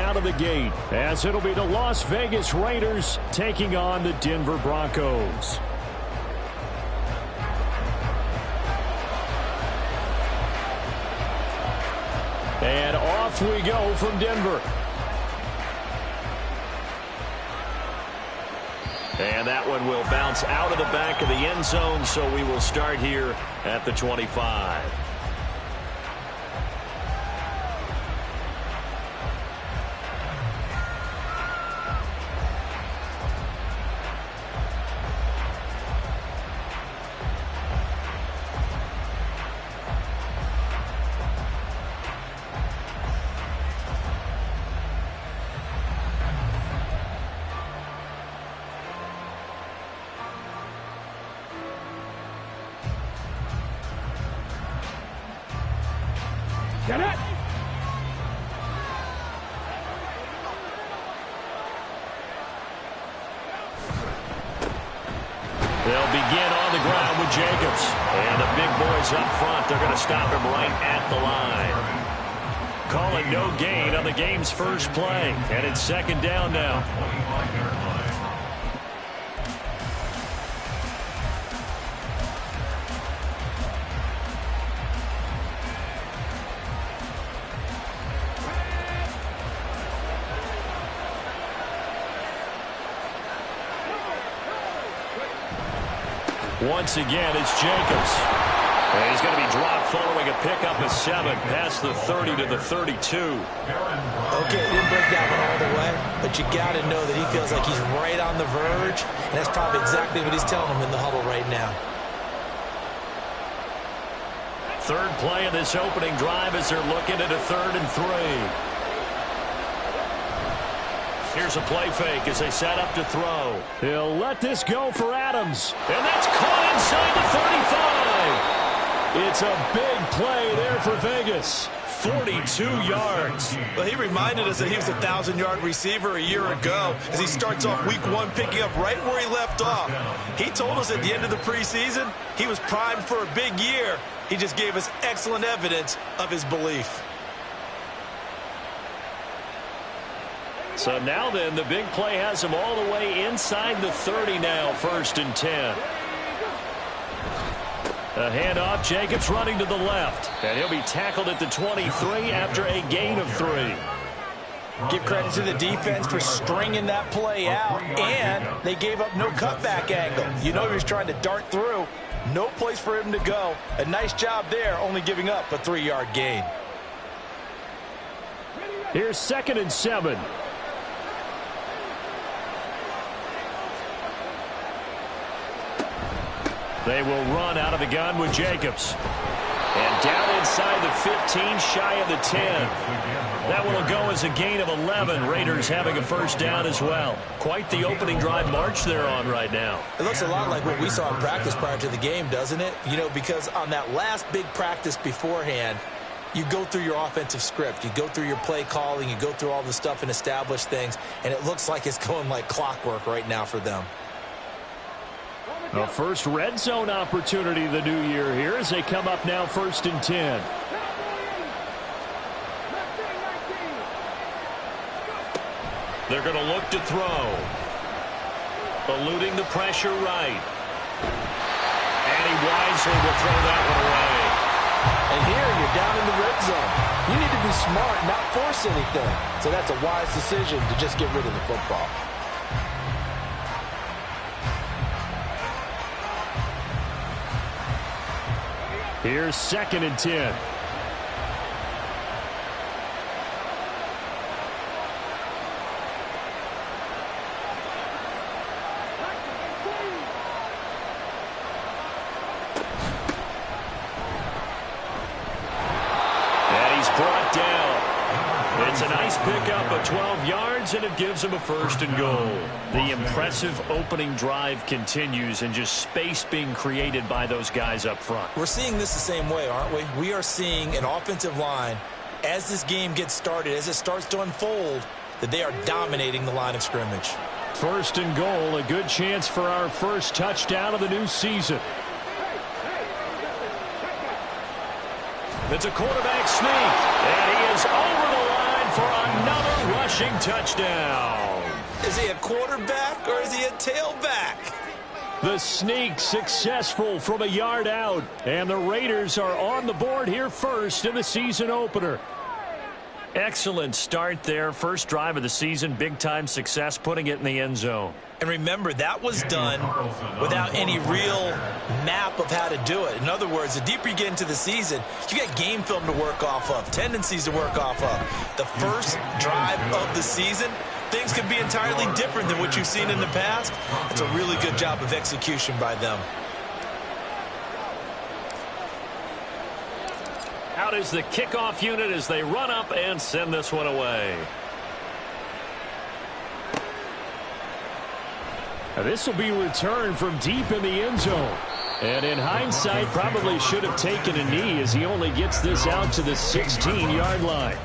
out of the gate, as it'll be the Las Vegas Raiders taking on the Denver Broncos. And off we go from Denver. And that one will bounce out of the back of the end zone, so we will start here at the 25. Get it! They'll begin on the ground with Jacobs. And the big boys up front, they're going to stop him right at the line. Calling no gain on the game's first play. And it's second down now. Once again, it's Jacobs. And he's going to be dropped following a pickup of 7 past the 30 to the 32. Okay, he didn't break that one all the way, but you got to know that he feels like he's right on the verge, and that's probably exactly what he's telling him in the huddle right now. Third play of this opening drive as they're looking at a 3rd and 3. Here's a play fake as they set up to throw. He'll let this go for Adams. And that's caught inside the 35. It's a big play there for Vegas. 42 yards. Well, he reminded us that he was a 1,000-yard receiver a year ago as he starts off week 1 picking up right where he left off. He told us at the end of the preseason he was primed for a big year. He just gave us excellent evidence of his belief. So now then, the big play has him all the way inside the 30 now, 1st and 10. A handoff, Jacobs running to the left. And he'll be tackled at the 23 after a gain of 3. Give credit to the defense for stringing that play out, and they gave up no cutback angle. You know he was trying to dart through. No place for him to go. A nice job there, only giving up a 3-yard gain. Here's 2nd and 7. They will run out of the gun with Jacobs. And down inside the 15, shy of the 10. That one will go as a gain of 11. Raiders having a first down as well. Quite the opening drive march they're on right now. It looks a lot like what we saw in practice prior to the game, doesn't it? You know, because on that last big practice beforehand, you go through your offensive script. You go through your play calling. You go through all the stuff and establish things. And it looks like it's going like clockwork right now for them. A first red zone opportunity the new year here as they come up now 1st and 10. They're going to look to throw. Eluding the pressure right. And he wisely will throw that one away. And here you're down in the red zone. You need to be smart, not force anything. So that's a wise decision to just get rid of the football. Here's 2nd and 10. And he's brought down. It's a nice pickup of 12 yards, and it gives him a 1st and goal. The impressive opening drive continues, and just space being created by those guys up front. We're seeing this the same way, aren't we? We are seeing an offensive line, as this game gets started, as it starts to unfold, that they are dominating the line of scrimmage. 1st and goal, a good chance for our first touchdown of the new season. It's a quarterback sneak, and he is over the line for another rushing rushing touchdown. Is he a quarterback or is he a tailback? The sneak successful from a yard out. And the Raiders are on the board here first in the season opener. Excellent start there. First drive of the season. Big-time success putting it in the end zone. And remember, that was done without any real map of how to do it. In other words, the deeper you get into the season, you got game film to work off of, tendencies to work off of. The first drive of the season, things can be entirely different than what you've seen in the past. It's a really good job of execution by them. Out is the kickoff unit as they run up and send this one away. This will be returned from deep in the end zone. And in hindsight, probably should have taken a knee as he only gets this out to the 16-yard line.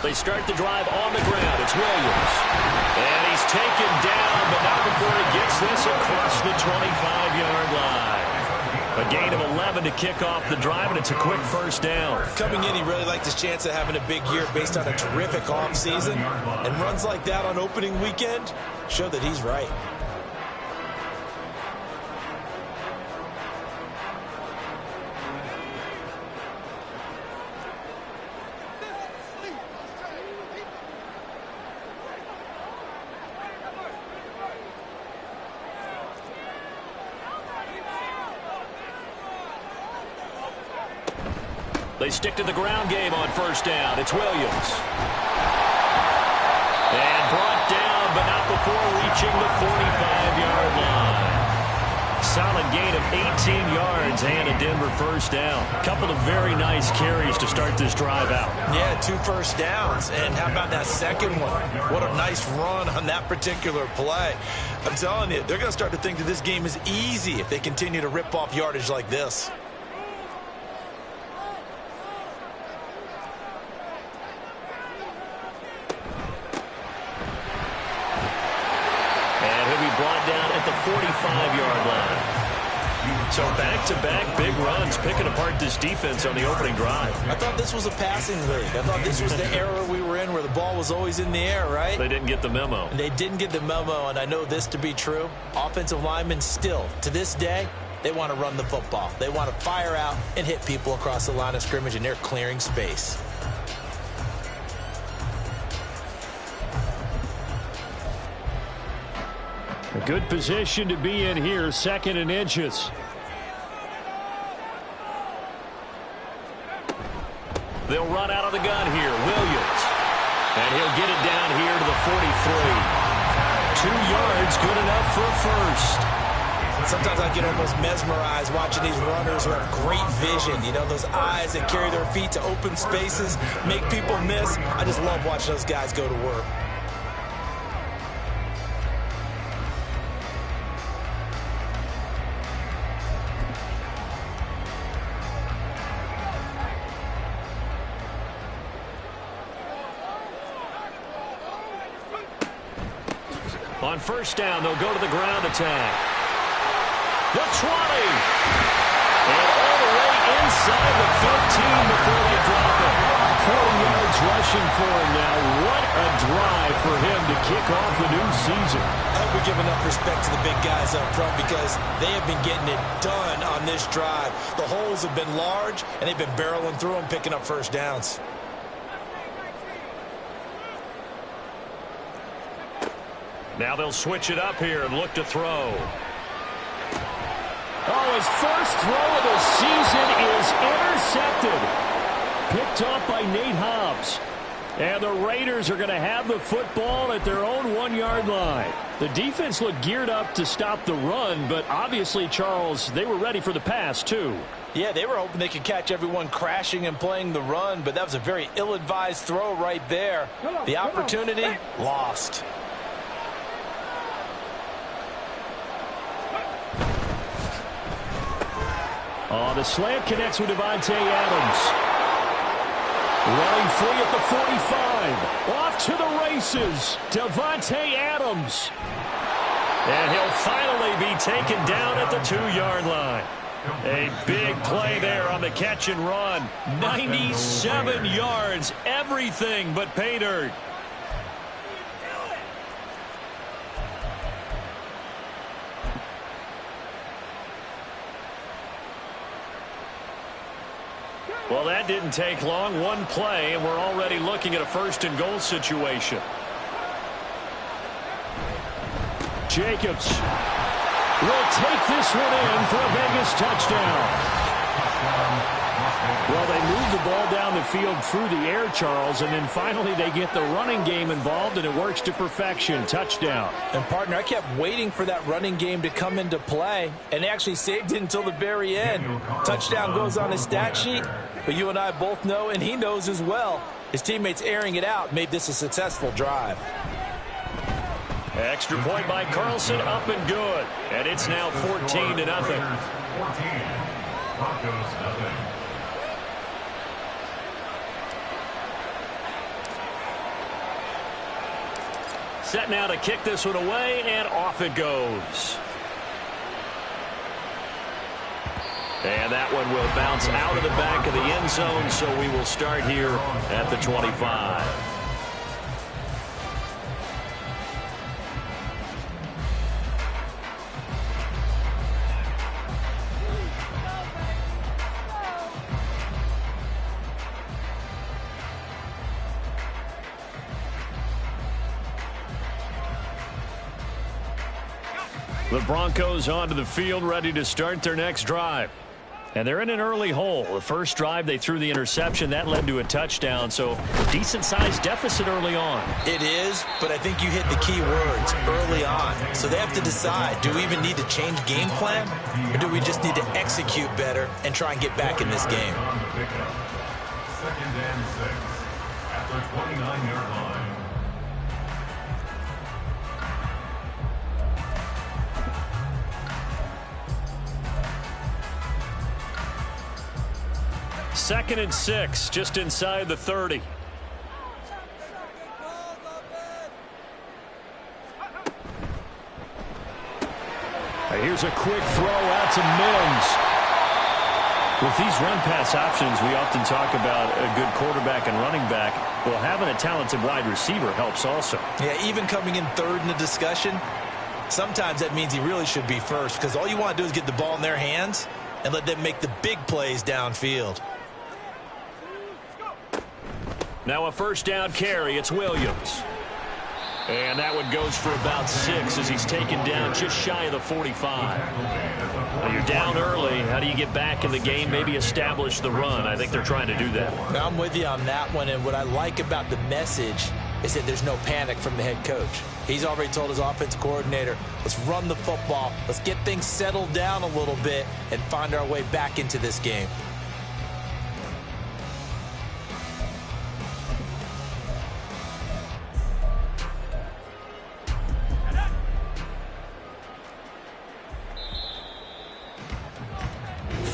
They start the drive on the ground. It's Williams. And he's taken down, but not before he gets this across the 25-yard line. A gain of 11 to kick off the drive, and it's a quick first down. Coming in, he really liked his chance of having a big year based on a terrific offseason. And runs like that on opening weekend show that he's right. They stick to the ground game on first down. It's Williams. And brought down, but not before reaching the 45-yard line. Solid gain of 18 yards and a Denver first down. Couple of very nice carries to start this drive out. Yeah, 2 first downs. And how about that second one? What a nice run on that particular play. I'm telling you, they're going to start to think that this game is easy if they continue to rip off yardage like this. Brought down at the 45-yard line. So back-to-back big runs, picking apart this defense on the opening drive. I thought this was a passing league. I thought this was the era we were in where the ball was always in the air, right? They didn't get the memo. And they didn't get the memo, and I know this to be true. Offensive linemen still, to this day, they want to run the football. They want to fire out and hit people across the line of scrimmage, and they're clearing space. A good position to be in here, 2nd and inches. They'll run out of the gun here. Williams. And he'll get it down here to the 43. 2 yards, good enough for a first. Sometimes I get almost mesmerized watching these runners who have great vision. You know, those eyes that carry their feet to open spaces, make people miss. I just love watching those guys go to work. On first down, they'll go to the ground attack. The 20. And all the way inside the 15 before they drop it. 40 yards rushing for him now. What a drive for him to kick off the new season. I hope we give enough respect to the big guys up front because they have been getting it done on this drive. The holes have been large, and they've been barreling through them, picking up first downs. Now they'll switch it up here and look to throw. Oh, his first throw of the season is intercepted. Picked off by Nate Hobbs. And the Raiders are going to have the football at their own 1-yard line. The defense looked geared up to stop the run, but obviously, Charles, they were ready for the pass, too. Yeah, they were hoping they could catch everyone crashing and playing the run, but that was a very ill-advised throw right there. The opportunity, lost. The slant connects with Devontae Adams. Running free at the 45. Off to the races. Devontae Adams. And he'll finally be taken down at the 2-yard line. A big play there on the catch and run. 97 yards. Everything but pay dirt. Well, that didn't take long. One play, and we're already looking at a 1st and goal situation. Jacobs will take this one in for a Vegas touchdown. Well, they move the ball down the field through the air, Charles, and then finally they get the running game involved, and it works to perfection. Touchdown. And, partner, I kept waiting for that running game to come into play, and they actually saved it until the very end. Touchdown goes on his stat sheet, but you and I both know, and he knows as well, his teammates airing it out made this a successful drive. Extra point by Carlson, up and good. And it's now 14-0. Set now to kick this one away, and off it goes. And that one will bounce out of the back of the end zone, so we will start here at the 25. The Broncos onto the field, ready to start their next drive. And they're in an early hole. The first drive, they threw the interception. That led to a touchdown, so decent-sized deficit early on. It is, but I think you hit the key words, early on. So they have to decide, do we even need to change game plan, or do we just need to execute better and try and get back in this game? 2nd and 6 at the 29-yard line. Second and 6, just inside the 30. Here's a quick throw out to Mims. With these run-pass options, we often talk about a good quarterback and running back. Well, having a talented wide receiver helps also. Yeah, even coming in third in the discussion, sometimes that means he really should be first, because all you want to do is get the ball in their hands and let them make the big plays downfield. Now a first down carry. It's Williams. And that one goes for about 6 as he's taken down just shy of the 45. Now you're down early. How do you get back in the game? Maybe establish the run. I think they're trying to do that. Now, I'm with you on that one, and what I like about the message is that there's no panic from the head coach. He's already told his offensive coordinator, let's run the football, let's get things settled down a little bit and find our way back into this game.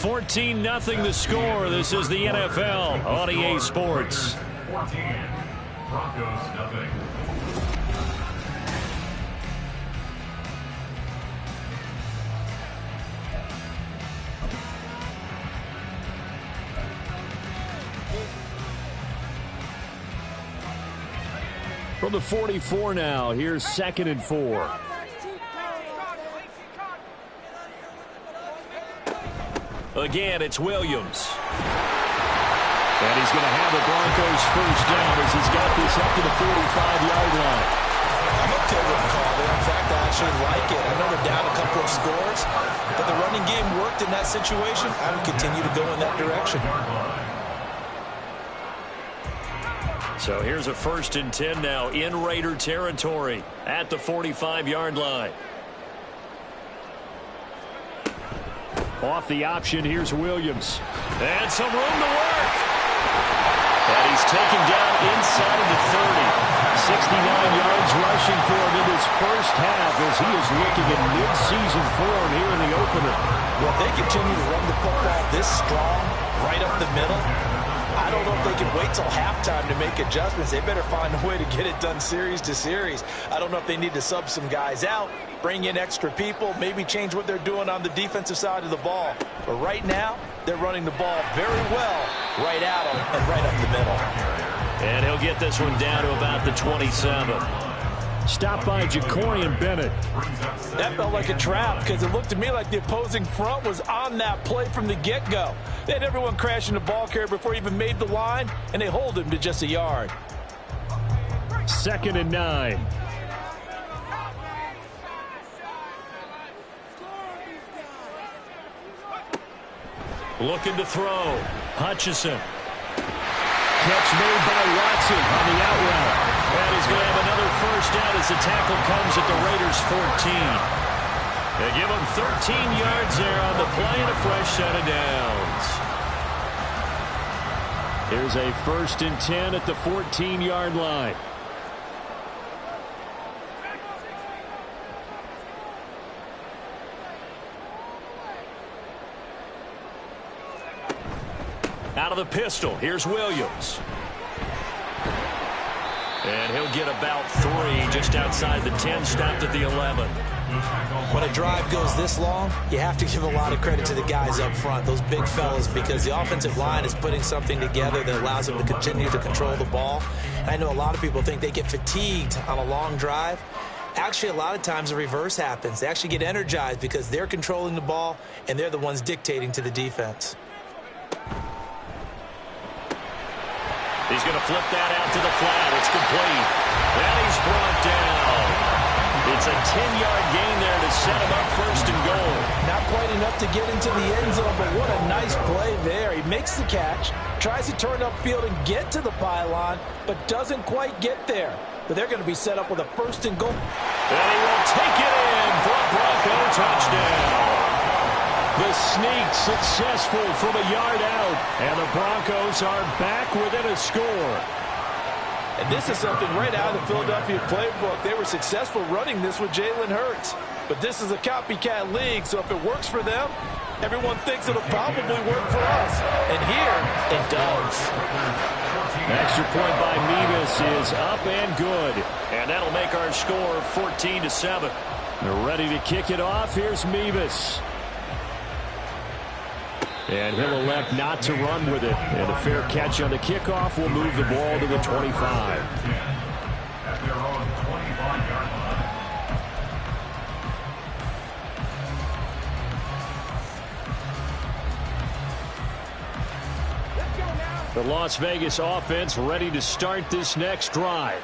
$14-0 the score. This is the NFL on EA Sports. 14, Broncos nothing. From the 44 now, here's 2nd and 4. Again, it's Williams. And he's going to have the Broncos first down as he's got this up to the 45-yard line. I'm okay with the call there. In fact, I actually like it. I know they're down a couple of scores, but the running game worked in that situation. I would continue to go in that direction. So here's a 1st and 10 now in Raider territory at the 45-yard line. Off the option, here's Williams. And some room to work. And he's taken down inside of the 30. 69 yards rushing for him in his first half as he is looking in mid-season form here in the opener. Well, if they continue to run the football this strong, right up the middle, I don't know if they can wait till halftime to make adjustments. They better find a way to get it done series to series. I don't know if they need to sub some guys out, bring in extra people, maybe change what they're doing on the defensive side of the ball. But right now, they're running the ball very well right at them and right up the middle. And he'll get this one down to about the 27. Stopped by Jacorian Bennett. That felt like a trap because it looked to me like the opposing front was on that play from the get-go. They had everyone crashing the ball carrier before he even made the line, and they hold him to just a yard. 2nd and 9. Looking to throw. Hutchison. Catch made by Watson on the out route. And he's going to have another first down as the tackle comes at the Raiders' 14. They give him 13 yards there on the play and a fresh set of downs. Here's a 1st and 10 at the 14-yard line. Out of the pistol, here's Williams. And he'll get about 3 just outside the 10, stopped at the 11. When a drive goes this long, you have to give a lot of credit to the guys up front, those big fellas, because the offensive line is putting something together that allows them to continue to control the ball. And I know a lot of people think they get fatigued on a long drive. Actually, a lot of times the reverse happens. They actually get energized because they're controlling the ball, and they're the ones dictating to the defense. He's going to flip that out to the flat. It's complete. And he's brought down. It's a 10-yard gain there to set him up 1st and goal. Not quite enough to get into the end zone, but what a nice play there. He makes the catch, tries to turn upfield and get to the pylon, but doesn't quite get there. But they're going to be set up with a 1st and goal. And he will take it in for a Bronco touchdown. The sneak successful from a yard out, and the Broncos are back within a score. And this is something right out of the Philadelphia playbook. They were successful running this with Jalen Hurts. But this is a copycat league, so if it works for them, everyone thinks it'll probably work for us. And here, it does. Extra point by Mevis is up and good. And that'll make our score 14-7. They're ready to kick it off. Here's Mevis. And he'll elect not to run with it. And a fair catch on the kickoff will move the ball to the 25. At their own 25-yard line. The Las Vegas offense ready to start this next drive.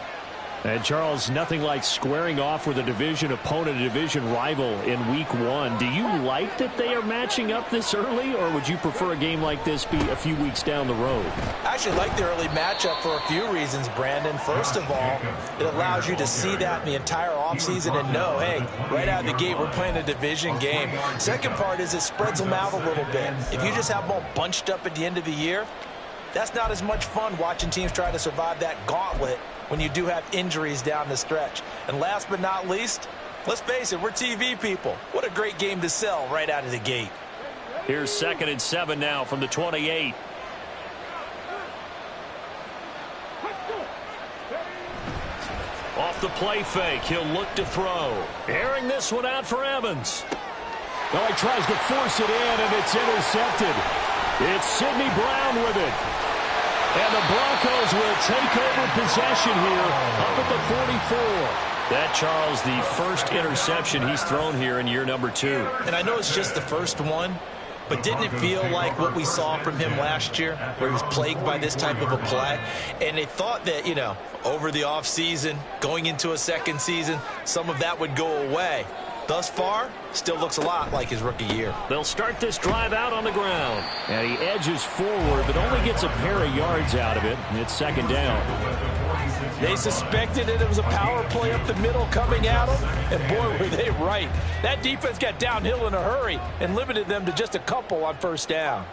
And, Charles, nothing like squaring off with a division opponent, a division rival in Week 1. Do you like that they are matching up this early, or would you prefer a game like this be a few weeks down the road? I actually like the early matchup for a few reasons, Brandon. First of all, it allows you to see that in the entire offseason and know, hey, right out of the gate, we're playing a division game. Second part is it spreads them out a little bit. If you just have them all bunched up at the end of the year, that's not as much fun watching teams try to survive that gauntlet when you do have injuries down the stretch. And last but not least, let's face it, we're TV people. What a great game to sell right out of the gate. Here's 2nd and 7 now from the 28. Off the play fake, he'll look to throw. Airing this one out for Evans. Well, he tries to force it in, and it's intercepted. It's Sidney Brown with it. And the Broncos will take over possession here up at the 44. That, Charles, the first interception he's thrown here in year number 2. And I know it's just the first one, but didn't it feel like what we saw from him last year, where he was plagued by this type of a play? And they thought that, you know, over the offseason, going into a second season, some of that would go away. Thus far, still looks a lot like his rookie year. They'll start this drive out on the ground. And he edges forward, but only gets a pair of yards out of it. It's 2nd down. They suspected that it was a power play up the middle coming at them, and boy, were they right. That defense got downhill in a hurry and limited them to just a couple on 1st down.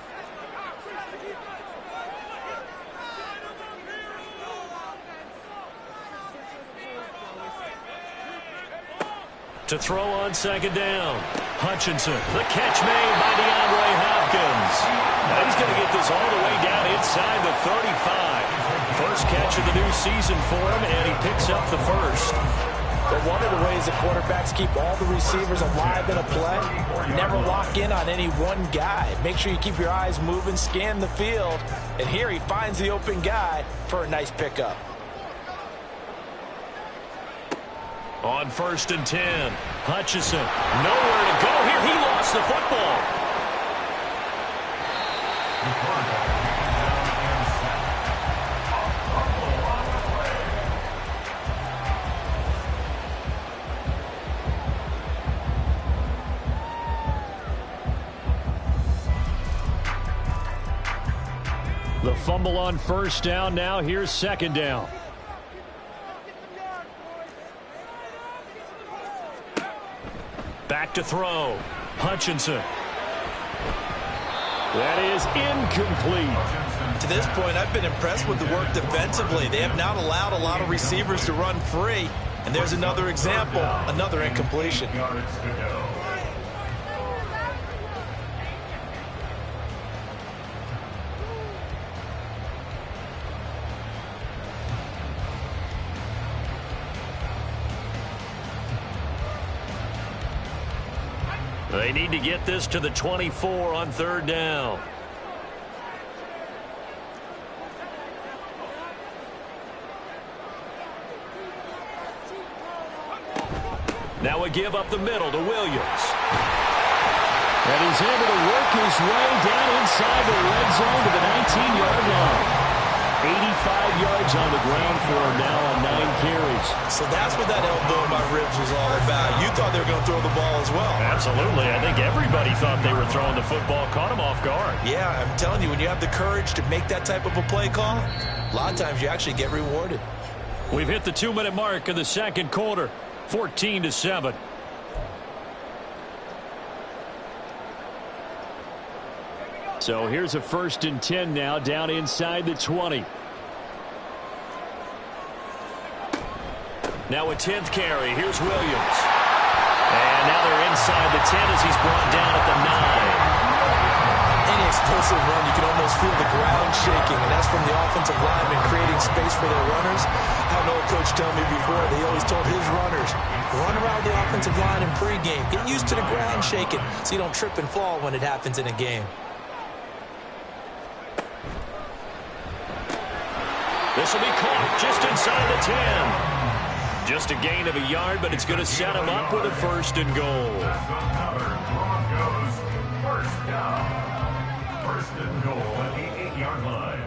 To throw on second down. Hutchinson. The catch made by DeAndre Hopkins. Now he's going to get this all the way down inside the 35. First catch of the new season for him, and he picks up the first. But one of the ways that quarterbacks keep all the receivers alive in a play, never lock in on any one guy. Make sure you keep your eyes moving, scan the field, and here he finds the open guy for a nice pickup. On 1st and 10, Hutchinson, nowhere to go here. He lost the football. The fumble on 1st down. Now here's 2nd down. Back to throw. Hutchinson. That is incomplete. To this point, I've been impressed with the work defensively. They have not allowed a lot of receivers to run free. And there's another example, another incompletion. They need to get this to the 24 on 3rd down. Now a give up the middle to Williams. And he's able to work his way down inside the red zone to the 19-yard line. 85 yards on the ground for him now on 9 carries. So that's what that elbow in my ribs was all about. You thought they were going to throw the ball as well. Absolutely. I think everybody thought they were throwing the football, caught him off guard. Yeah, I'm telling you, when you have the courage to make that type of a play call, a lot of times you actually get rewarded. We've hit the 2-minute mark in the 2nd quarter, 14-7. So here's a 1st and 10 now down inside the 20. Now a 10th carry. Here's Williams. And now they're inside the 10 as he's brought down at the 9. Any explosive run, you can almost feel the ground shaking, and that's from the offensive lineman creating space for their runners. I had an old coach tell me before, they always told his runners, run around the offensive line in pregame. Get used to the ground shaking so you don't trip and fall when it happens in a game. This will be caught just inside the 10. Just a gain of a yard, but it's going to set him up with a 1st and goal. Broncos, 1st down. 1st and goal at the 8-yard line.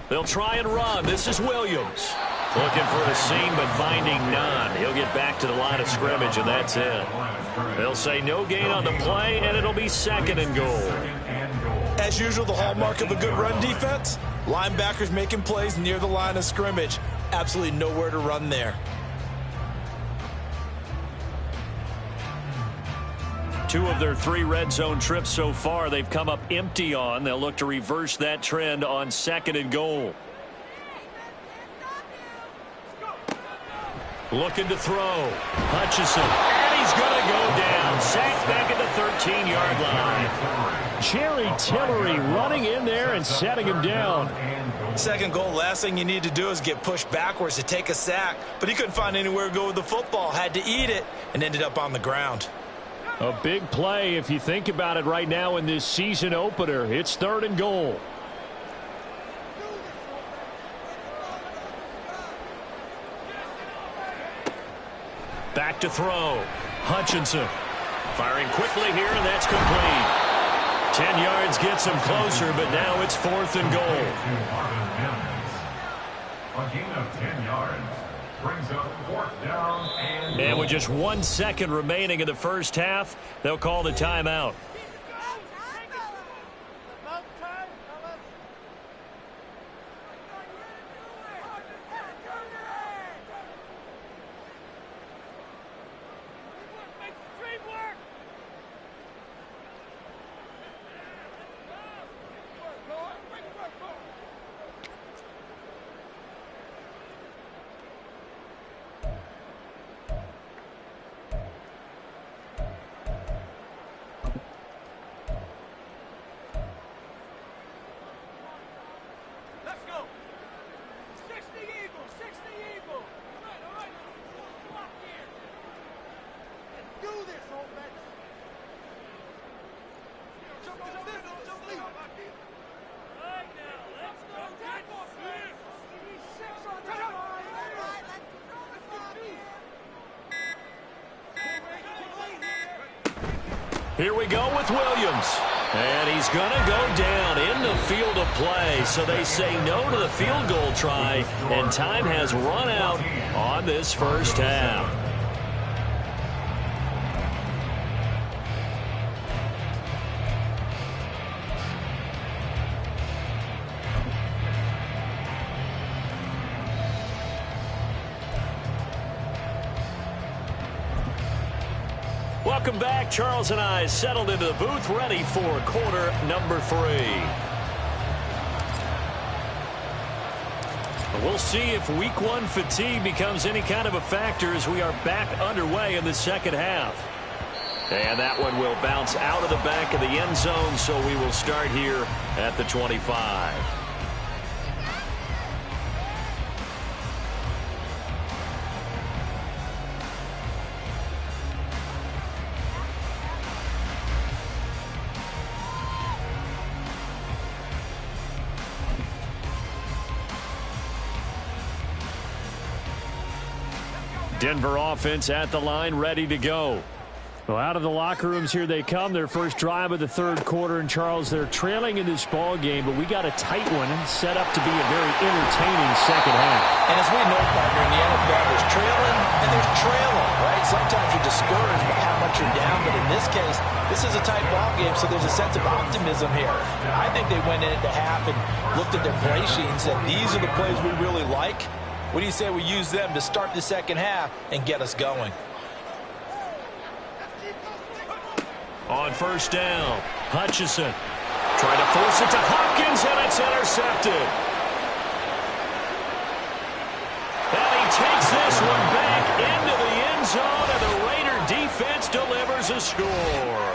They'll try and run. This is Williams. Looking for a seam, but finding none. He'll get back to the line of scrimmage, and that's it. They'll say no gain on the play, and it'll be 2nd and goal. As usual, the hallmark of a good run defense, linebackers making plays near the line of scrimmage. Absolutely nowhere to run there. Two of their 3 red zone trips so far, they've come up empty on. They'll look to reverse that trend on 2nd and goal. Looking to throw. Hutchinson. And he's going to go down. Sacked back at the 13-yard line. Jerry Tillery running in there and setting him down. 2nd goal, last thing you need to do is get pushed backwards to take a sack. But he couldn't find anywhere to go with the football. Had to eat it and ended up on the ground. A big play if you think about it right now in this season opener. It's 3rd and goal. Back to throw. Hutchinson. Firing quickly here, and that's complete. 10 yards gets him closer, but now it's 4th and goal. A gain of 10 yards brings up 4th down And with just 1 second remaining in the first half, they'll call the timeout. Here we go with Williams. And he's going to go down in the field of play. So they say no to the field goal try, and time has run out on this first half. Welcome back. Charles and I settled into the booth, ready for quarter number 3. We'll see if week 1 fatigue becomes any kind of a factor as we are back underway in the second half. And that one will bounce out of the back of the end zone, so we will start here at the 25. Denver offense at the line, ready to go. Well, out of the locker rooms here they come. Their first drive of the third quarter. And, Charles, they're trailing in this ball game, but we got a tight one set up to be a very entertaining second half. And as we know, partner, in the NFL, there's trailing and there's trailing, right? Sometimes you're discouraged by how much you're down, but in this case, this is a tight ball game, so there's a sense of optimism here. I think they went into half and looked at their play sheet and said, these are the plays we really like. What do you say we use them to start the second half and get us going? On first down, Hutchinson trying to force it to Hopkins, and it's intercepted. And he takes this one back into the end zone, and the Raider defense delivers a score.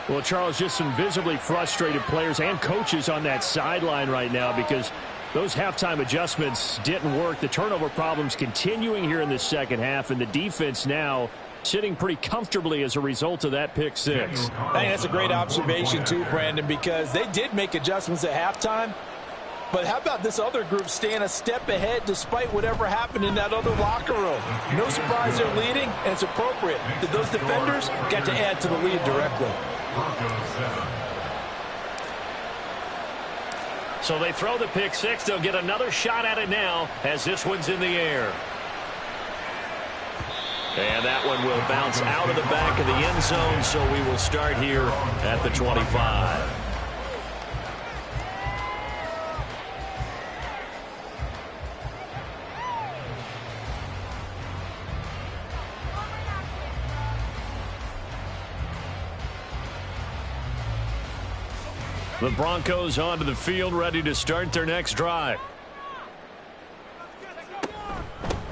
Well, Charles, just some visibly frustrated players and coaches on that sideline right now because those halftime adjustments didn't work. The turnover problems continuing here in the second half, and the defense now sitting pretty comfortably as a result of that pick six. I think that's a great observation too, Brandon, because they did make adjustments at halftime. But how about this other group staying a step ahead despite whatever happened in that other locker room? No surprise they're leading, and it's appropriate that those defenders got to add to the lead directly. So they throw the pick six. They'll get another shot at it now as this one's in the air. And that one will bounce out of the back of the end zone, so we will start here at the 25. The Broncos onto the field, ready to start their next drive.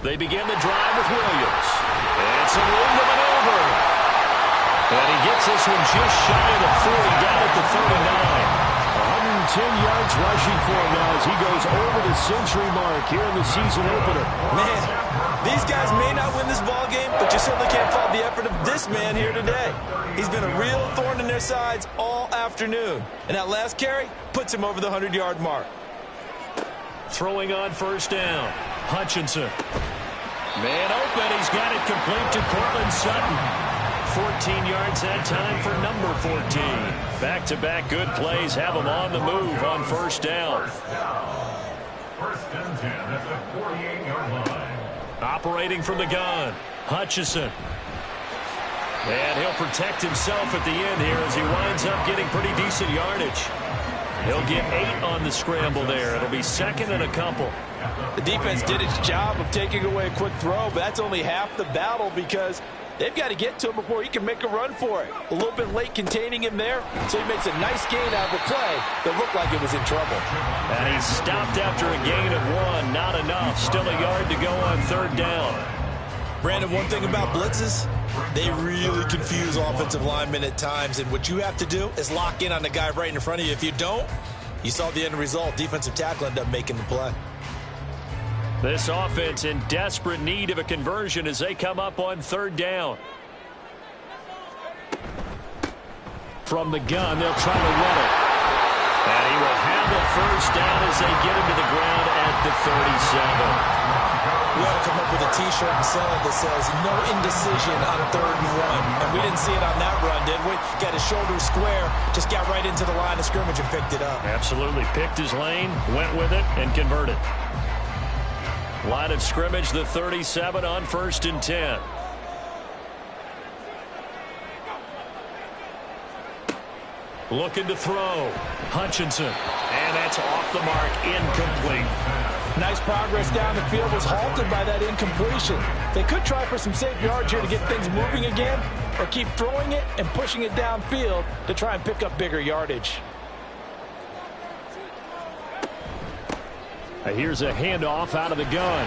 They begin the drive with Williams. And some room to maneuver. And he gets this one just shy of the 40, down at the 39. 110 yards rushing for him now as he goes over the century mark here in the season opener. Man, these guys may not win this ball game, but you certainly can't fault the effort of this man here today. He's been a real thorn in their sides all afternoon. And that last carry puts him over the 100-yard mark. Throwing on first down. Hutchinson. Man open. He's got it complete to Cortland Sutton. 14 yards that time for number 14. Back-to-back good plays have him on the move on first down. First and 10 at the 48-yard line. Operating from the gun. Hutchinson. And he'll protect himself at the end here as he winds up getting pretty decent yardage. He'll get 8 on the scramble there. It'll be second and a couple. The defense did its job of taking away a quick throw, but that's only half the battle because they've got to get to him before he can make a run for it. A little bit late containing him there, so he makes a nice gain out of a play that looked like it was in trouble. And he's stopped after a gain of 1. Not enough. Still a yard to go on third down. Brandon, one thing about blitzes, they really confuse offensive linemen at times, and what you have to do is lock in on the guy right in front of you. If you don't, you saw the end result. Defensive tackle ended up making the play. This offense in desperate need of a conversion as they come up on third down. From the gun, they'll try to run it. And he will have the first down as they get him to the ground at the 37. We ought to come up with a T-shirt and sell it that says no indecision on 3rd and 1. And we didn't see it on that run, didn't we? Got his shoulders square, just got right into the line of scrimmage and picked it up. Absolutely. Picked his lane, went with it, and converted. Line of scrimmage, the 37 on 1st and 10. Looking to throw. Hutchinson. And that's off the mark. Incomplete. Nice progress down the field, was halted by that incompletion. They could try for some safe yards here to get things moving again, or keep throwing it and pushing it downfield to try and pick up bigger yardage. Here's a handoff out of the gun.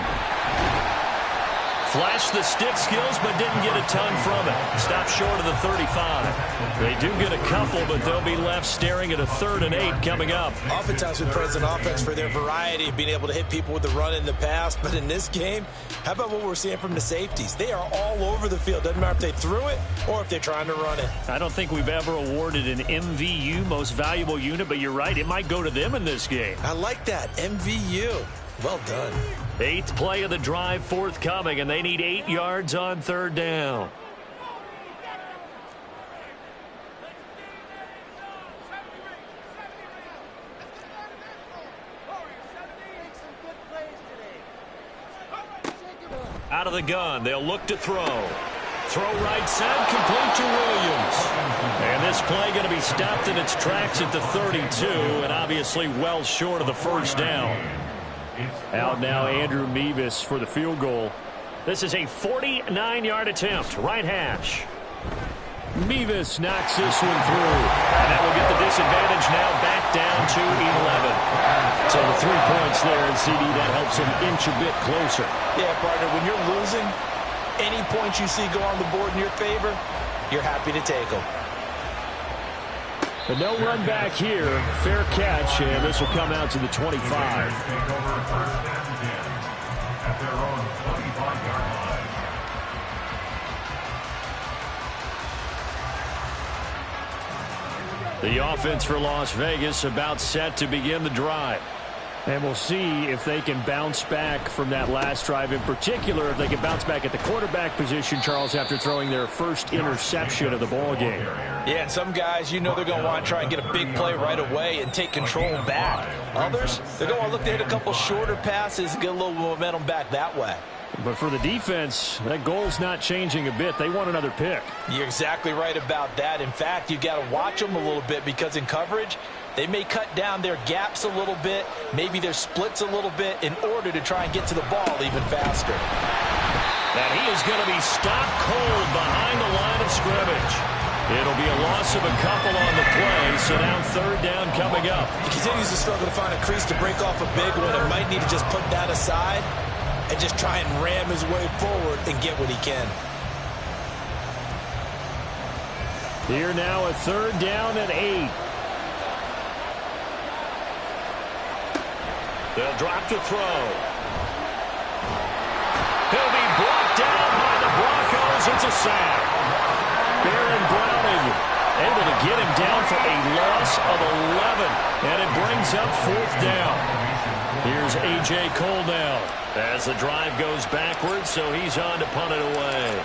Flashed the stick skills, but didn't get a ton from it. Stopped short of the 35. They do get a couple, but they'll be left staring at a 3rd and 8 coming up. Oftentimes we praise an offense for their variety of being able to hit people with the run in the pass, but in this game, how about what we're seeing from the safeties? They are all over the field. Doesn't matter if they threw it or if they're trying to run it. I don't think we've ever awarded an MVU, most valuable unit, but you're right, it might go to them in this game. I like that, MVU. Well done. 8th play of the drive forthcoming, and they need 8 yards on 3rd down. Out of the gun, they'll look to throw. Throw right side, complete to Williams. And this play going to be stopped in its tracks at the 32, and obviously well short of the 1st down. Out now, Andrew Mevis for the field goal. This is a 49-yard attempt, right hash. Mevis knocks this one through. And that will get the disadvantage now back down to 11. So the 3 points there, and CD, that helps him inch a bit closer. Yeah, partner, when you're losing, any points you see go on the board in your favor, you're happy to take them. But no run back here. Fair catch, and this will come out to the 25. At their own 25-yard line. The offense for Las Vegas about set to begin the drive. And we'll see if they can bounce back from that last drive. In particular, if they can bounce back at the quarterback position, Charles, after throwing their first interception of the ball game. Yeah, and some guys, you know they're going to want to try and get a big play right away and take control back. Others, they're going to want to look to hit a couple shorter passes and get a little momentum back that way. But for the defense, that goal's not changing a bit. They want another pick. You're exactly right about that. In fact, you've got to watch them a little bit because in coverage, they may cut down their gaps a little bit, maybe their splits a little bit in order to try and get to the ball even faster. And he is going to be stopped cold behind the line of scrimmage. It'll be a loss of a couple on the play, so now 3rd down coming up. He continues to struggle to find a crease to break off a big one and might need to just put that aside and just try and ram his way forward and get what he can. Here now a 3rd down and 8. They'll drop to throw. He'll be brought down by the Broncos. It's a sack. Baron Browning able to get him down for a loss of 11. And it brings up 4th down. Here's A.J. Cole now as the drive goes backwards, so he's on to punt it away.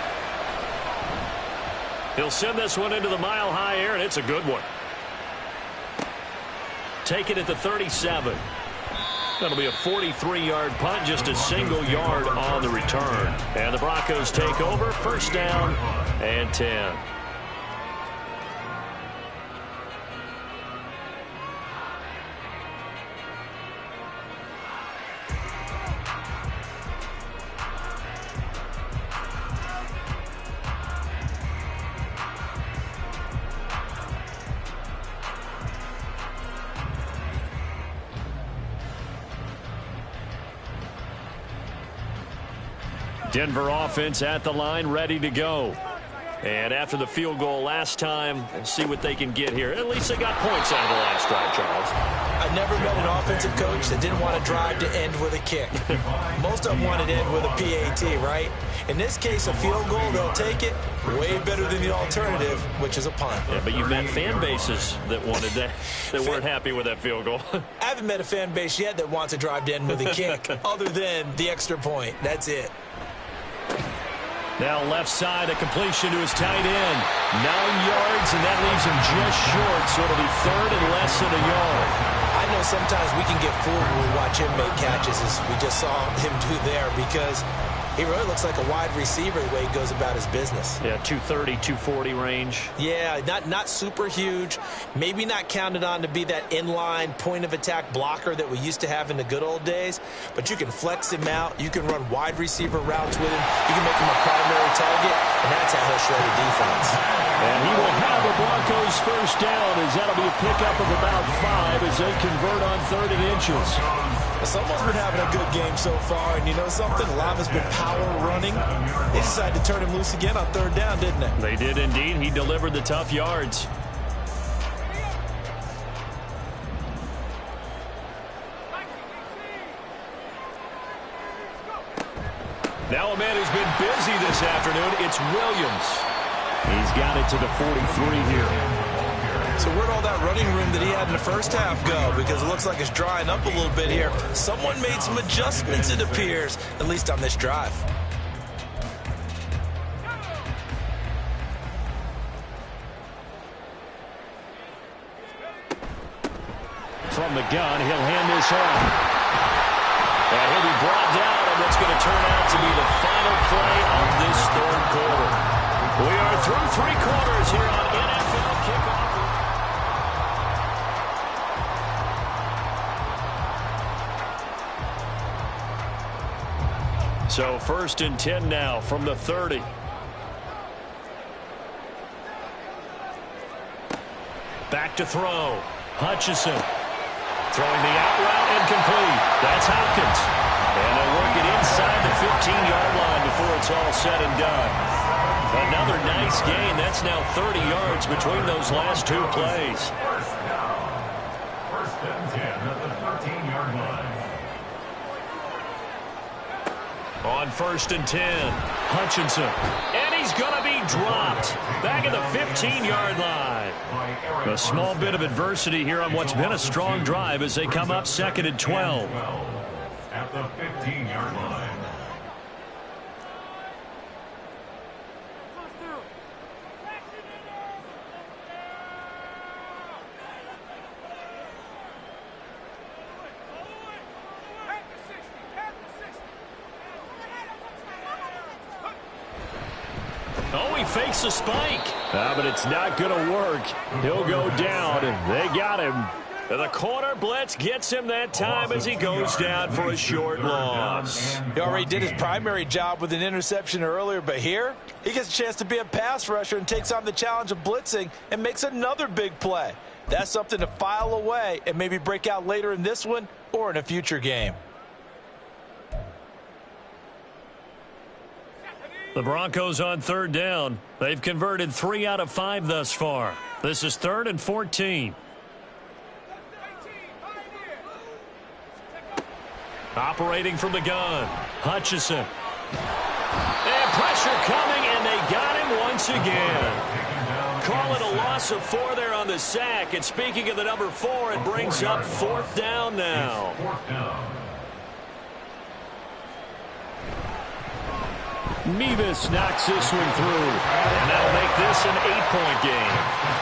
He'll send this one into the mile-high air, and it's a good one. Take it at the 37. That'll be a 43-yard punt, just a single yard on the return. And the Broncos take over, 1st down and 10. Denver offense at the line, ready to go. And after the field goal last time, we'll see what they can get here. At least they got points out of the last drive, Charles. I never met an offensive coach that didn't want to drive to end with a kick. Most of them wanted to end with a PAT, right? In this case, a field goal, they'll take it. Way better than the alternative, which is a punt. Yeah, but you've met fan bases that wanted that, that weren't happy with that field goal. I haven't met a fan base yet that wants to drive to end with a kick, other than the extra point. That's it. Now left side, a completion to his tight end. 9 yards, and that leaves him just short, so it'll be third and less than a yard. I know sometimes we can get fooled when we watch him make catches, as we just saw him do there, because he really looks like a wide receiver the way he goes about his business. Yeah, 230, 240 range. Yeah, not super huge. Maybe not counted on to be that inline point-of-attack blocker that we used to have in the good old days. But you can flex him out. You can run wide receiver routes with him. You can make him a primary target, and that's how he'll shred a defense. And he will have the Broncos first down, as that'll be a pickup of about 5 as they convert on 3rd and inches. Someone's been having a good game so far, and you know something? A lot has been power running. They decided to turn him loose again on 3rd down, didn't they? They did indeed. He delivered the tough yards. Now a man who's been busy this afternoon, it's Williams. He's got it to the 43 here. So where'd all that running room that he had in the first half go? Because it looks like it's drying up a little bit here. Someone made some adjustments, it appears, at least on this drive. From the gun, he'll hand this off. And he'll be brought down on what's going to turn out to be the final play of this 3rd quarter. We are through 3 quarters here on NFL Kickoff. So 1st and 10 now from the 30. Back to throw. Hutchinson throwing the out route incomplete. That's Hopkins. And they'll work it inside the 15-yard line before it's all said and done. Another nice gain. That's now 30 yards between those last 2 plays. First down. 1st and 10 at the 13-yard line. On 1st and 10, Hutchinson. And he's going to be dropped. Back at the 15-yard line. A small bit of adversity here on what's been a strong drive as they come up 2nd and 12. At the 15-yard line. Oh, he fakes a spike. But it's not going to work. He'll go down. They got him. The corner blitz gets him that time as he goes down for a short loss. He already did his primary job with an interception earlier, but here he gets a chance to be a pass rusher and takes on the challenge of blitzing and makes another big play. That's something to file away and maybe break out later in this one or in a future game. The Broncos on 3rd down. They've converted 3 out of 5 thus far. This is 3rd and 14. Operating from the gun, Hutchinson. And pressure coming, and they got him once again. Call it a loss of 4 there on the sack. And speaking of the number 4, it brings up 4th down now. 4th down. Mevis knocks this one through. And that'll make this an 8-point game.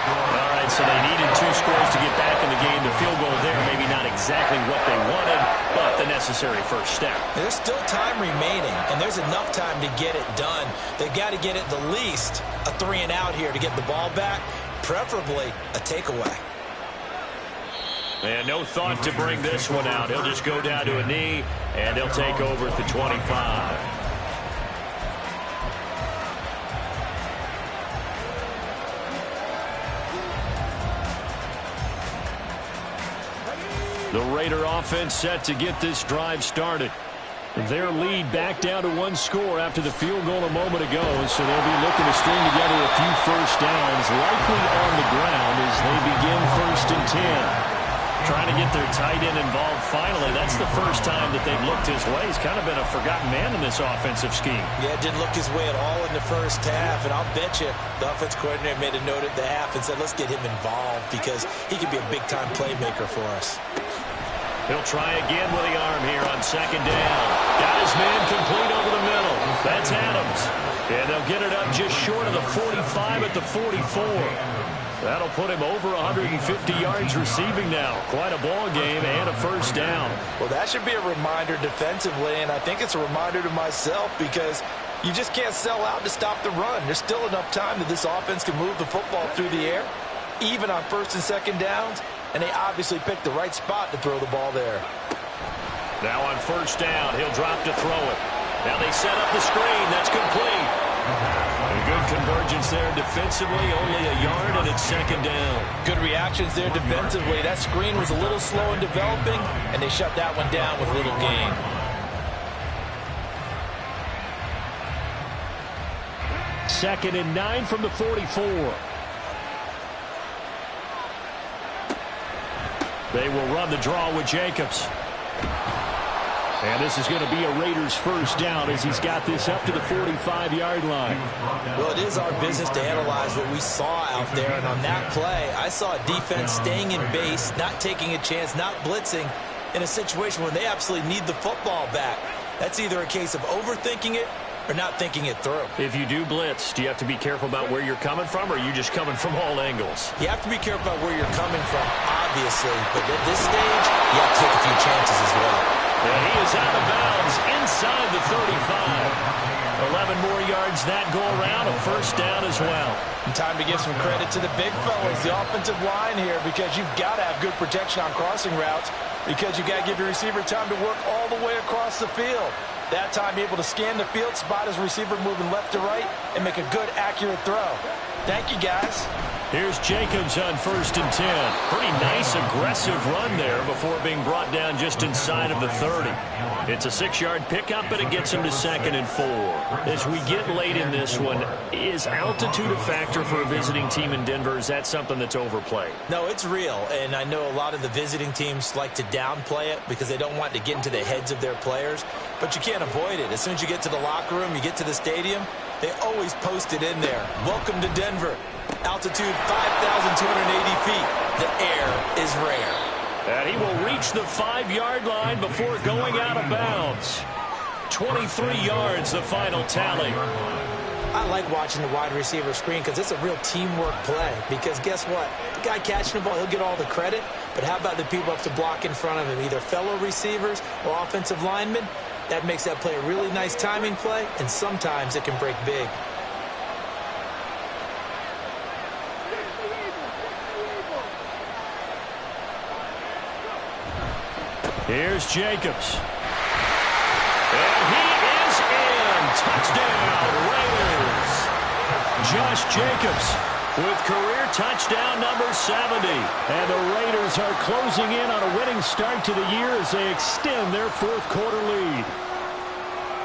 All right, so they needed 2 scores to get back in the game. The field goal there, maybe not exactly what they wanted, but the necessary first step. There's still time remaining, and there's enough time to get it done. They've got to get at the least a 3 and out here to get the ball back, preferably a takeaway. And no thought to bring this one out. He'll just go down to a knee, and they'll take over at the 25. The Raider offense set to get this drive started. Their lead back down to 1 score after the field goal a moment ago, so they'll be looking to string together a few first downs, likely on the ground as they begin 1st and 10. Trying to get their tight end involved finally. That's the first time that they've looked his way. He's kind of been a forgotten man in this offensive scheme. Yeah, didn't look his way at all in the first half, and I'll bet you the offense coordinator made a note at the half and said, let's get him involved because he could be a big-time playmaker for us. He'll try again with the arm here on 2nd down. Got his man complete over the middle. That's Adams. And they'll get it up just short of the 45 at the 44. That'll put him over 150 yards receiving now. Quite a ball game and a first down. Well, that should be a reminder defensively, and I think it's a reminder to myself because you just can't sell out to stop the run. There's still enough time that this offense can move the football through the air, even on first and second downs, and they obviously picked the right spot to throw the ball there. Now on first down, he'll drop to throw it. Now they set up the screen. That's complete. A good convergence there defensively, only a yard, and it's second down. Good reactions there defensively. That screen was a little slow in developing, and they shut that one down with little gain. Second and 9 from the 44. They will run the draw with Jacobs. And this is going to be a Raiders first down as he's got this up to the 45-yard line. Well, it is our business to analyze what we saw out there. And on that play, I saw a defense staying in base, not taking a chance, not blitzing in a situation where they absolutely need the football back. That's either a case of overthinking it or not thinking it through. If you do blitz, do you have to be careful about where you're coming from, or are you just coming from all angles? You have to be careful about where you're coming from, obviously. But at this stage, you have to take a few chances as well. And he is out of bounds inside the 35. 11 more yards that go around, a first down as well. And time to give some credit to the big fellas, the offensive line here, because you've got to have good protection on crossing routes, because you've got to give your receiver time to work all the way across the field. That time able to scan the field, spot his receiver moving left to right, and make a good, accurate throw. Thank you, guys. Here's Jacobs on first and 10. Pretty nice, aggressive run there before being brought down just inside of the 30. It's a 6-yard pickup, but it gets him to second and 4. As we get late in this one, is altitude a factor for a visiting team in Denver? Is that something that's overplayed? No, it's real, and I know a lot of the visiting teams like to downplay it because they don't want to get into the heads of their players, but you can't avoid it. As soon as you get to the locker room, you get to the stadium, they always post it in there. Welcome to Denver. Altitude 5,280 feet. The air is rare. And he will reach the 5-yard line before going out of bounds. 23 yards, the final tally. I like watching the wide receiver screen because it's a real teamwork play. Because guess what? The guy catching the ball, he'll get all the credit. But how about the people up to block in front of him, either fellow receivers or offensive linemen? That makes that play a really nice timing play, and sometimes it can break big. Here's Jacobs. And he is in. Touchdown, Raiders. Josh Jacobs with career touchdown number 70. And the Raiders are closing in on a winning start to the year as they extend their fourth-quarter lead.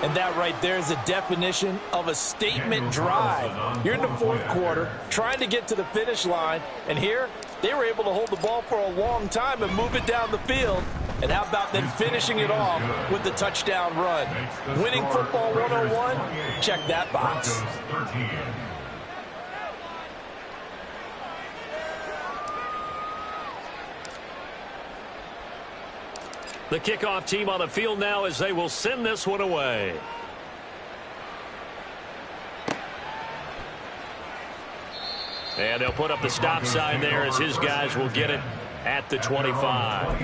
And that right there is a definition of a statement drive. You're in the fourth quarter, trying to get to the finish line, and here they were able to hold the ball for a long time and move it down the field. And how about them finishing it off with the touchdown run? Winning football 101? Check that box. The kickoff team on the field now as they will send this one away. And they'll put up the stop sign there as his guys will get it at the 25.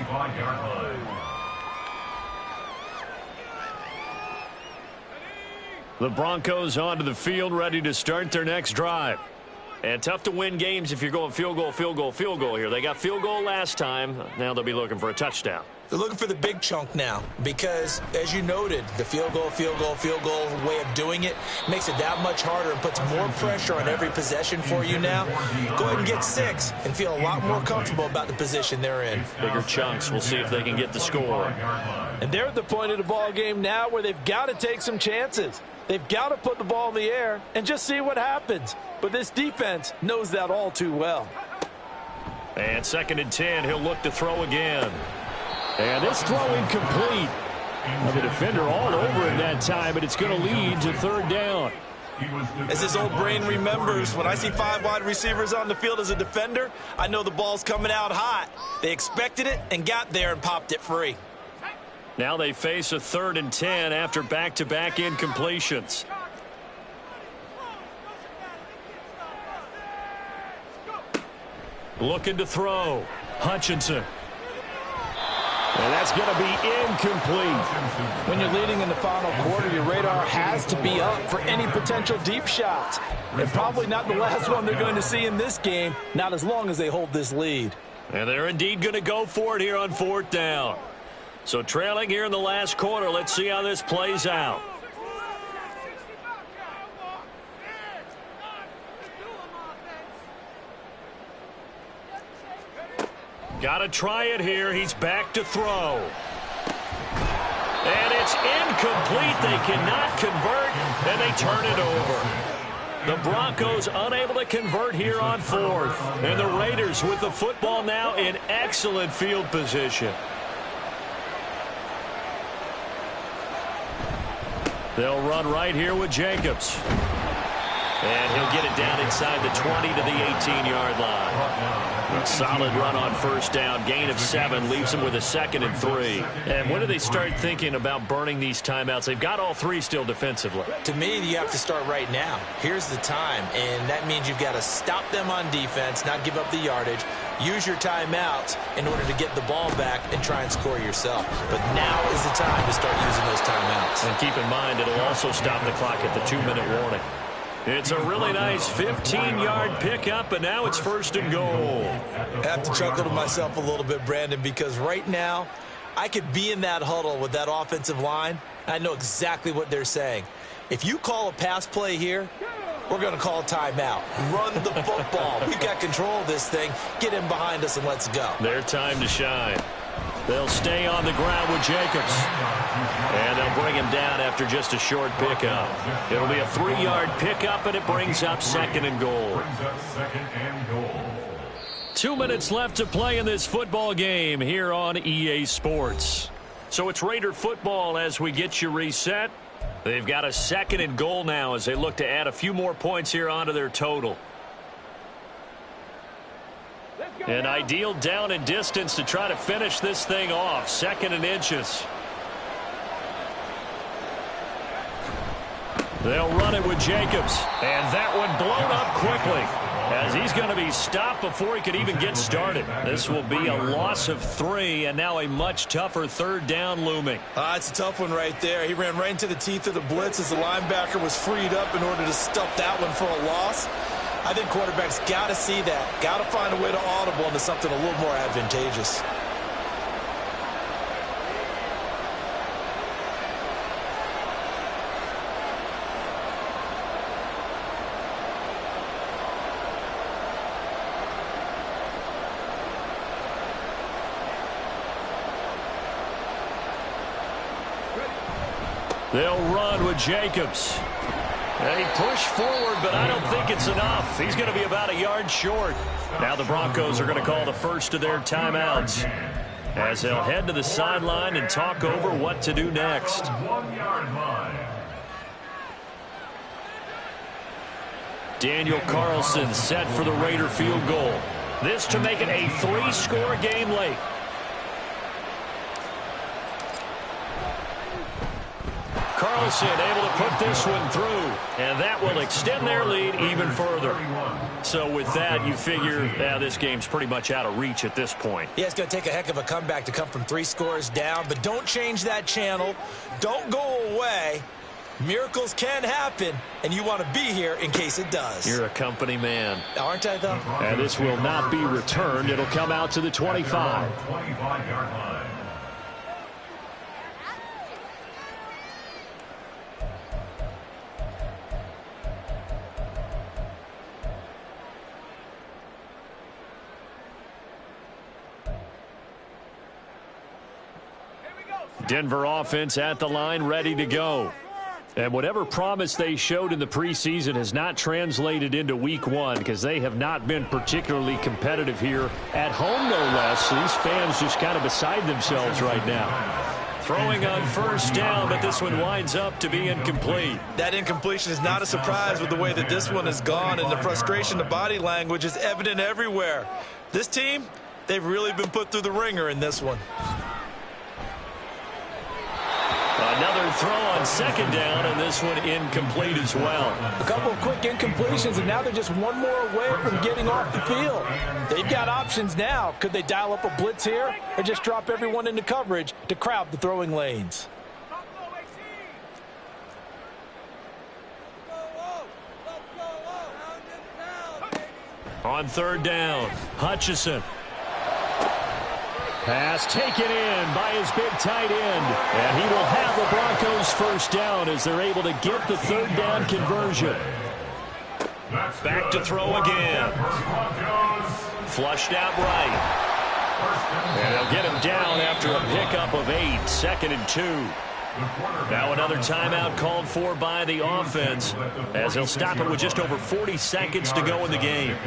The Broncos onto the field, ready to start their next drive. And tough to win games if you're going field goal, field goal, field goal here. They got field goal last time. Now they'll be looking for a touchdown. They're looking for the big chunk now because, as you noted, the field goal way of doing it makes it that much harder and puts more pressure on every possession for you now. Go ahead and get 6 and feel a lot more comfortable about the position they're in. Bigger chunks. We'll see if they can get the score. And they're at the point of the ball game now where they've got to take some chances. They've got to put the ball in the air and just see what happens. But this defense knows that all too well. And second and 10, he'll look to throw again. And this throw incomplete. The defender all over it that time, but it's going to lead to third down. As his old brain remembers, when I see 5 wide receivers on the field as a defender, I know the ball's coming out hot. They expected it and got there and popped it free. Now they face a 3rd and 10 after back-to-back incompletions. Looking to throw. Hutchinson. And that's going to be incomplete. When you're leading in the final quarter, your radar has to be up for any potential deep shots. And probably not the last one they're going to see in this game, not as long as they hold this lead. And they're indeed going to go for it here on 4th down. So trailing here in the last quarter, let's see how this plays out. Got to try it here. He's back to throw. And it's incomplete. They cannot convert, and they turn it over. The Broncos unable to convert here on 4th. And the Raiders with the football now in excellent field position. They'll run right here with Jacobs. And he'll get it down inside the 20 to the 18-yard line. A solid run on 1st down. Gain of 7 leaves them with a 2nd and 3. And when do they start thinking about burning these timeouts? They've got all 3 still defensively. To me, you have to start right now. Here's the time, and that means you've got to stop them on defense, not give up the yardage, use your timeouts in order to get the ball back and try and score yourself. But now is the time to start using those timeouts. And keep in mind, it'll also stop the clock at the 2-minute warning. It's a really nice 15-yard pickup, and now it's 1st and goal. I have to chuckle to myself a little bit, Brandon, because right now I could be in that huddle with that offensive line. I know exactly what they're saying. If you call a pass play here, we're going to call a timeout. Run the football. We've got control of this thing. Get in behind us and let's go. Their time to shine. They'll stay on the ground with Jacobs. And they'll bring him down after just a short pickup. It'll be a 3-yard pickup, and it brings up 2nd and goal. 2 minutes left to play in this football game here on EA Sports. So it's Raider football as we get you reset. They've got a 2nd and goal now as they look to add a few more points here onto their total. An ideal down and distance to try to finish this thing off. 2nd and inches. They'll run it with Jacobs. And that one blown up quickly as he's going to be stopped before he could even get started. This will be a loss of 3 and now a much tougher 3rd down looming. It's a tough one right there. He ran right into the teeth of the blitz as the linebacker was freed up in order to stuff that one for a loss. I think quarterbacks got to see that. Got to find a way to audible into something a little more advantageous. They'll run with Jacobs. And he pushed forward, but I don't think it's enough. He's going to be about a yard short. Now the Broncos are going to call the first of their timeouts as they'll head to the sideline and talk over what to do next. Daniel Carlson set for the Raider field goal. This to make it a 3-score game late. Carlson able to put this one through, and that will extend their lead even further. So with that, you figure this game's pretty much out of reach at this point. Yeah, it's going to take a heck of a comeback to come from 3 scores down, but don't change that channel. Don't go away. Miracles can happen, and you want to be here in case it does. You're a company man. Aren't I, though? And this will not be returned. It'll come out to the 25. 25-yard line. Denver offense at the line, ready to go. And whatever promise they showed in the preseason has not translated into week 1 because they have not been particularly competitive here at home, no less. So these fans just kind of beside themselves right now. Throwing on 1st down, but this one winds up to be incomplete. That incompletion is not a surprise with the way that this one has gone, and the frustration, the body language is evident everywhere. This team, they've really been put through the ringer in this one. Another throw on second down, and this one incomplete as well. A couple of quick incompletions, and now they're just one more away from getting off the field. They've got options now. Could they dial up a blitz here or just drop everyone into coverage to crowd the throwing lanes? On third down, Hutchinson. Pass taken in by his big tight end. And he will have the Broncos first down as they're able to get the third down conversion. Back to throw again. Flushed out right. And they'll get him down after a pickup of 8, 2nd and 2. Now another timeout called for by the offense as he'll stop it with just over 40 seconds to go in the game.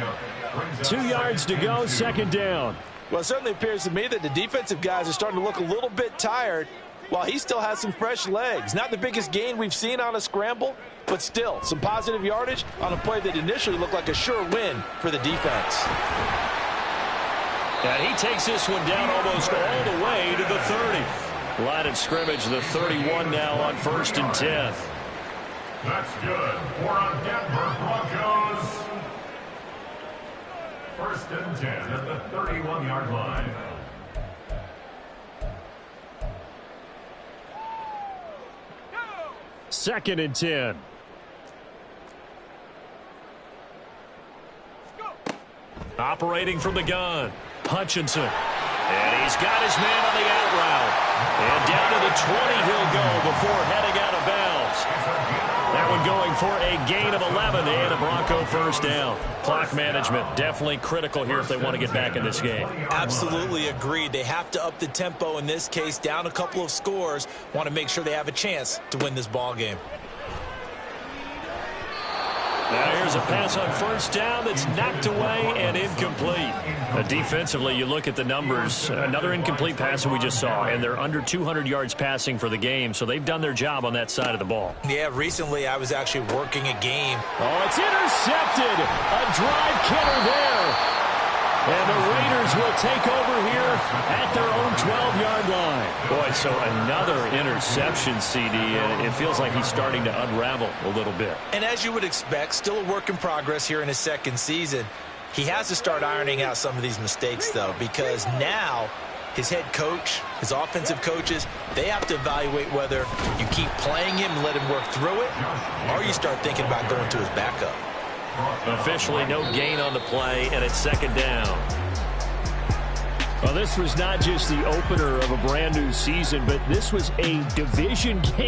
2 yards to go, second down. Well, it certainly appears to me that the defensive guys are starting to look a little bit tired while he still has some fresh legs. Not the biggest gain we've seen on a scramble, but still some positive yardage on a play that initially looked like a sure win for the defense. And he takes this one down almost all the way to the 30. Line of scrimmage, the 31 now on 1st and 10. That's good for a Denver Broncos. 1st and 10 at the 31-yard line. Second and 10. Operating from the gun, Hutchinson. And he's got his man on the out route. And down to the 20 he'll go before heading out of bounds. That one going for a gain of 11 and a Bronco first down. Clock management definitely critical here if they want to get back in this game. Absolutely agreed. They have to up the tempo in this case, down a couple of scores. Want to make sure they have a chance to win this ball game. Now here's a pass on first down that's knocked away and incomplete. Defensively, you look at the numbers. Another incomplete pass that we just saw, and they're under 200 yards passing for the game, so they've done their job on that side of the ball. Yeah, recently I was actually working a game. Oh, it's intercepted. A drive killer there. And the Raiders will take over here at their own 12-yard line. Boy, so another interception, CD, and it feels like he's starting to unravel a little bit. And as you would expect, still a work in progress here in his second season. He has to start ironing out some of these mistakes, though, because now his head coach, his offensive coaches, they have to evaluate whether you keep playing him and let him work through it, or you start thinking about going to his backup. Officially no gain on the play, and it's second down. Well, this was not just the opener of a brand new season, but this was a division game.